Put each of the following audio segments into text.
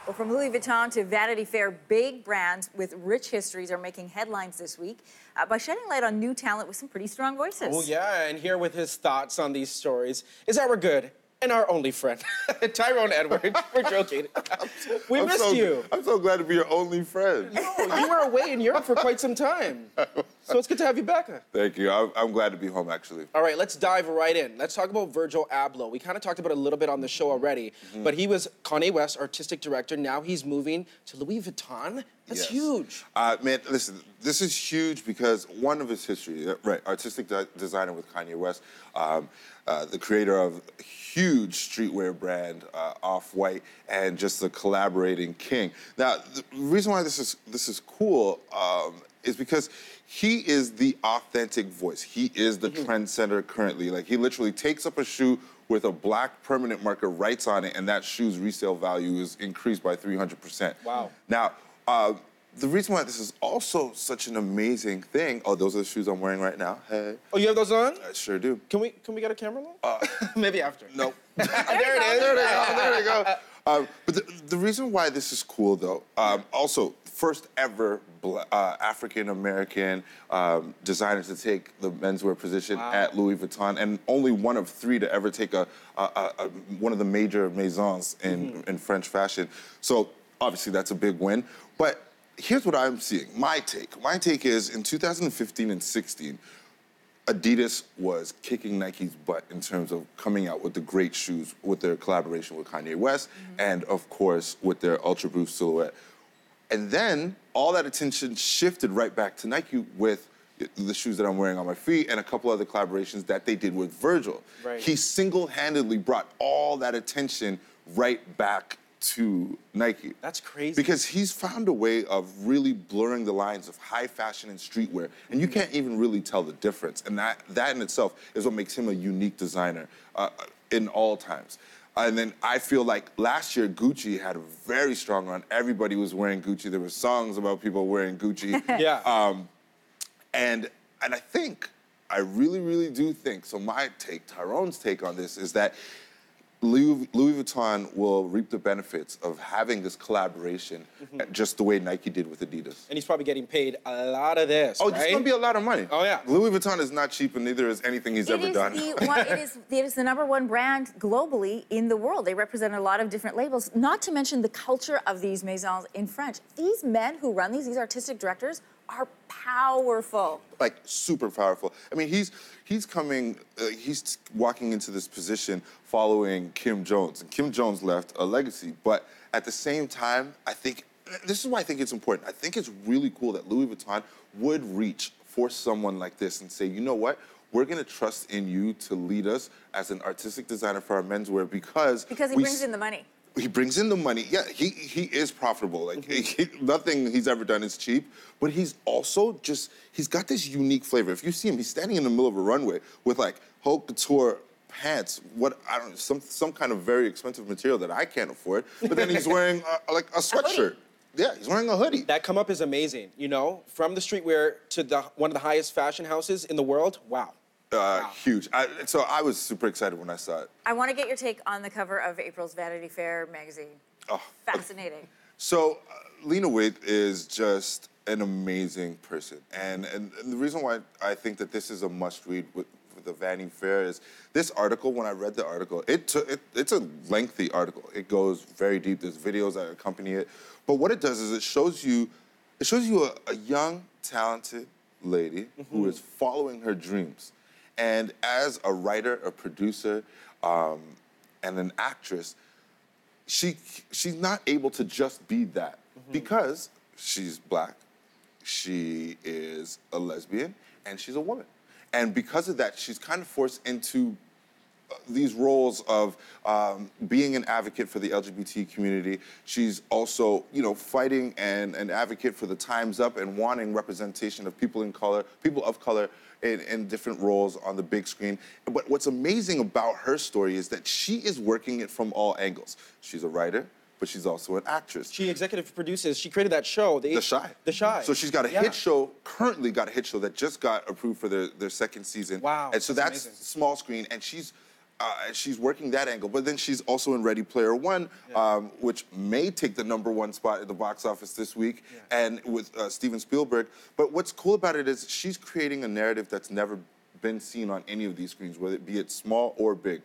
Well, from Louis Vuitton to Vanity Fair, big brands with rich histories are making headlines this week by shedding light on new talent with some pretty strong voices. Oh, yeah, and here with his thoughts on these stories is our good and our only friend, Tyrone Edwards. We're joking. We missed you. I'm so glad to be your only friend. No, you were away in Europe for quite some time. So it's good to have you back. Thank you. I'm glad to be home, actually. All right, let's dive right in. Let's talk about Virgil Abloh. We kind of talked about it a little bit on the show already, but he was Kanye West's artistic director. Now he's moving to Louis Vuitton. That's huge. Man, listen, this is huge because one of his history, right, artistic designer with Kanye West, the creator of a huge streetwear brand, Off-White, and just the collaborating king. Now, the reason why this is cool is because he is the authentic voice. He is the trendsetter currently. Like, he literally takes up a shoe with a black permanent marker, writes on it, and that shoe's resale value is increased by 300%. Wow. Now, the reason why this is also such an amazing thing, oh, those are the shoes I'm wearing right now. Hey. Oh, you have those on? I sure do. Can we get a camera now? Maybe after. No. There it is. There we go. But the reason why this is cool, though, also, first ever African-American designer to take the menswear position at Louis Vuitton, and only one of 3 to ever take one of the major maisons in French fashion. So, obviously, that's a big win. But here's what I'm seeing, my take. My take is, in 2015 and 16, Adidas was kicking Nike's butt in terms of coming out with the great shoes with their collaboration with Kanye West, and of course, with their Ultra Boost silhouette. And then, all that attention shifted right back to Nike with the shoes that I'm wearing on my feet and a couple other collaborations that they did with Virgil. Right. He single-handedly brought all that attention right back to Nike. That's crazy. Because he's found a way of really blurring the lines of high fashion and streetwear, and you can't even really tell the difference. And that in itself is what makes him a unique designer in all times. And then I feel like last year, Gucci had a very strong run. Everybody was wearing Gucci. There were songs about people wearing Gucci. Yeah. And I think, I really, really do think, so my take, Tyrone's take on this is that Louis Vuitton will reap the benefits of having this collaboration just the way Nike did with Adidas. And he's probably getting paid a lot of this, Oh, right? it's going to be a lot of money. Oh, yeah. Louis Vuitton is not cheap, and neither is anything he's ever done. It is the #1 brand globally in the world. They represent a lot of different labels, not to mention the culture of these maisons in French. These men who run these artistic directors, are powerful. Like, super powerful. I mean, he's walking into this position following Kim Jones. And Kim Jones left a legacy. But at the same time, I think, this is why I think it's important. I think it's really cool that Louis Vuitton would reach for someone like this and say, you know what? We're going to trust in you to lead us as an artistic designer for our menswear because he brings in the money. He brings in the money. Yeah, he is profitable. Like, nothing he's ever done is cheap. But he's also he's got this unique flavor. If you see him, he's standing in the middle of a runway with, like, haute couture pants, some kind of very expensive material that I can't afford. But then he's wearing, like, a sweatshirt. Yeah, he's wearing a hoodie. That come up is amazing, you know? From the streetwear to one of the highest fashion houses in the world, wow. Huge. So I was super excited when I saw it. I want to get your take on the cover of April's Vanity Fair magazine. Oh. Fascinating. So Lena Waithe is just an amazing person. And the reason why I think that this is a must-read with the Vanity Fair is this article, when I read the article, it's a lengthy article. It goes very deep. There's videos that accompany it. But what it does is it shows you a young, talented lady who is following her dreams. And as a writer, a producer, and an actress, she's not able to just be that because she's black, she is a lesbian, and she's a woman. And because of that, she's kind of forced into these roles of being an advocate for the LGBT community. She's also, fighting and an advocate for the Time's Up and wanting representation of people of color in different roles on the big screen. But what's amazing about her story is that she is working it from all angles. She's a writer, but she's also an actress. She executive produces, she created that show. The Shy. The Shy. So she's got a hit show, currently got a hit show that just got approved for their second season. Wow. And so that's small screen, and she's she's working that angle, but then she's also in Ready Player One, which may take the #1 spot at the box office this week, and with Steven Spielberg. But what's cool about it is she's creating a narrative that's never been seen on any of these screens, whether it be small or big.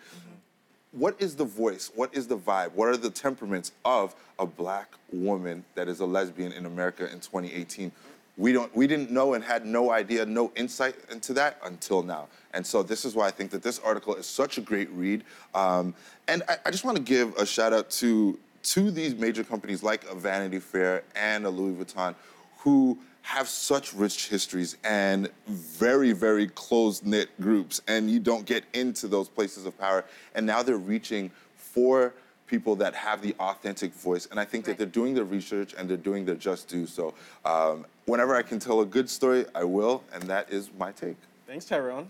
What is the voice? What is the vibe? What are the temperaments of a black woman that is a lesbian in America in 2018? We didn't know and had no idea, no insight into that until now. And so this is why I think that this article is such a great read. And I just want to give a shout out to these major companies like a Vanity Fair and a Louis Vuitton, who have such rich histories and very, very close-knit groups, and you don't get into those places of power. And now they're reaching for people that have the authentic voice, and I think that they're doing their research and they're doing their just due. So whenever I can tell a good story, I will, and that is my take. Thanks, Tyrone.